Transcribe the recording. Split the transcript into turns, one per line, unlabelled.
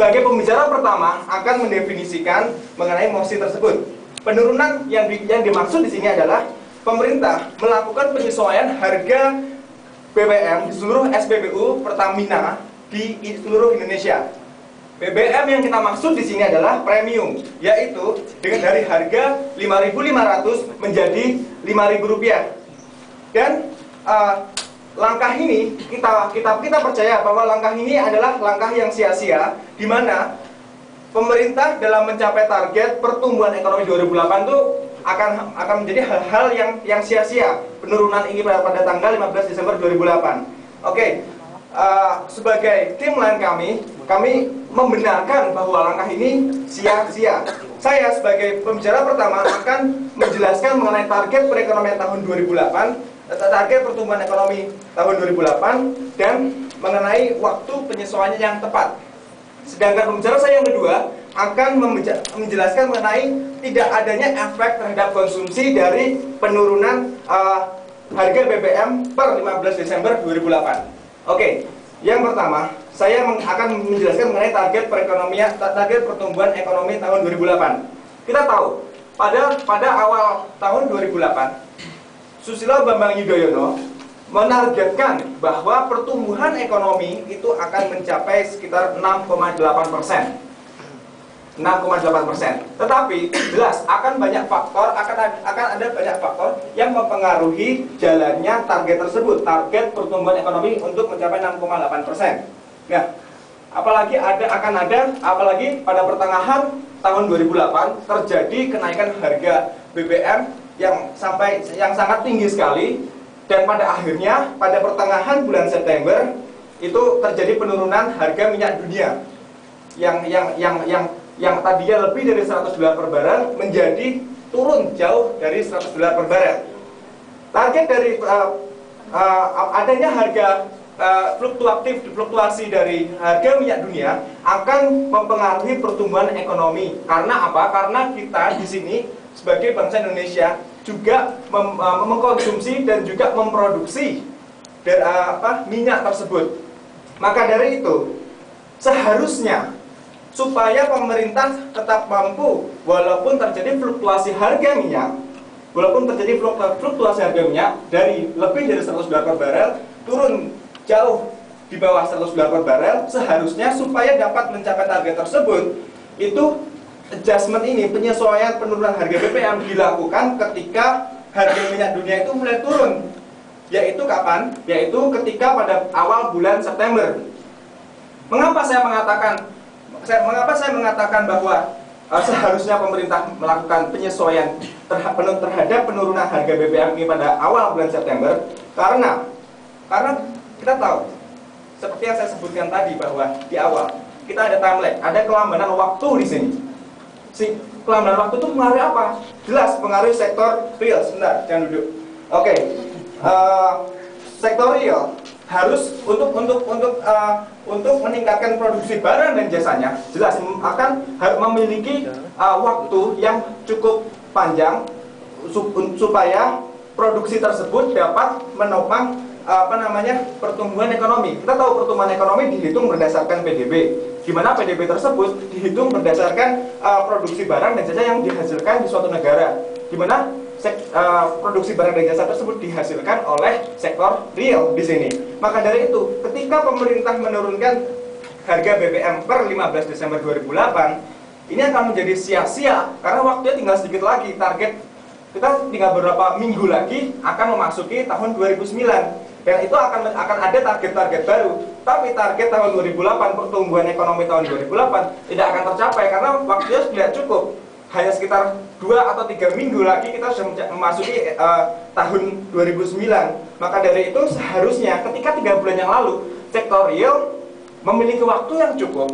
Sebagai pembicara pertama akan mendefinisikan mengenai mosi tersebut. Penurunan yang dimaksud di sini adalah pemerintah melakukan penyesuaian harga BBM di seluruh SPBU Pertamina di seluruh Indonesia. BBM yang kita maksud di sini adalah premium, yaitu dengan dari harga 5.500 menjadi Rp5.000. Dan langkah ini kita percaya bahwa langkah ini adalah langkah yang sia-sia, di mana pemerintah dalam mencapai target pertumbuhan ekonomi 2008 itu akan menjadi hal-hal yang sia-sia. Penurunan ini pada tanggal 15 Desember 2008. Oke, sebagai tim lain kami membenarkan bahwa langkah ini sia-sia. Saya sebagai pembicara pertama akan menjelaskan mengenai target perekonomian tahun 2008, target pertumbuhan ekonomi tahun 2008, dan mengenai waktu penyesuaiannya yang tepat. Sedangkan pembicara saya yang kedua akan menjelaskan mengenai tidak adanya efek terhadap konsumsi dari penurunan harga BBM per 15 Desember 2008. Oke, yang pertama saya akan menjelaskan mengenai target pertumbuhan ekonomi tahun 2008. Kita tahu pada awal tahun 2008 Susilo Bambang Yudhoyono menargetkan bahwa pertumbuhan ekonomi itu akan mencapai sekitar 6,8%. 6,8%. Tetapi jelas akan ada banyak faktor yang mempengaruhi jalannya target tersebut, target pertumbuhan ekonomi untuk mencapai 6,8%. Nah, apalagi pada pertengahan tahun 2008 terjadi kenaikan harga BBM yang sangat tinggi sekali, dan pada akhirnya pada pertengahan bulan September itu terjadi penurunan harga minyak dunia yang tadinya lebih dari $100 per barel menjadi turun jauh dari $100 per barel. Target dari adanya harga fluktuasi dari harga minyak dunia akan mempengaruhi pertumbuhan ekonomi. Karena apa? Karena kita di sini sebagai bangsa Indonesia juga mengkonsumsi dan juga memproduksi minyak tersebut. Maka dari itu seharusnya supaya pemerintah tetap mampu, walaupun terjadi fluktuasi harga minyak, dari lebih dari $100 per barel turun jauh di bawah $100 per barel, seharusnya supaya dapat mencapai target tersebut, itu adjustment ini, penyesuaian penurunan harga BBM dilakukan ketika harga minyak dunia itu mulai turun. Yaitu kapan? Yaitu ketika pada awal bulan September. Mengapa saya mengatakan bahwa seharusnya pemerintah melakukan penyesuaian terhadap penurunan harga BBM ini pada awal bulan September? Karena kita tahu, seperti yang saya sebutkan tadi, bahwa di awal kita ada time lag, ada kelambanan waktu di sini. Kelambanan waktu itu mengaruhi apa? Jelas mengaruhi sektor real. Sebentar, jangan duduk. Oke, sektor real harus untuk meningkatkan produksi barang dan jasanya, jelas akan memiliki waktu yang cukup panjang supaya produksi tersebut dapat menopang pertumbuhan ekonomi. Kita tahu pertumbuhan ekonomi dihitung berdasarkan PDB, di mana PDB tersebut dihitung berdasarkan produksi barang dan jasa yang dihasilkan di suatu negara, di mana produksi barang dan jasa tersebut dihasilkan oleh sektor real di sini. Maka dari itu, ketika pemerintah menurunkan harga BBM per 15 Desember 2008, ini akan menjadi sia-sia karena waktunya tinggal sedikit lagi. Target kita tinggal beberapa minggu lagi akan memasuki tahun 2009. Dan itu akan ada target-target baru. Tapi target tahun 2008, pertumbuhan ekonomi tahun 2008 tidak akan tercapai karena waktunya tidak cukup. Hanya sekitar 2 atau 3 minggu lagi kita sudah memasuki tahun 2009. Maka dari itu seharusnya ketika 3 bulan yang lalu sektor real memiliki waktu yang cukup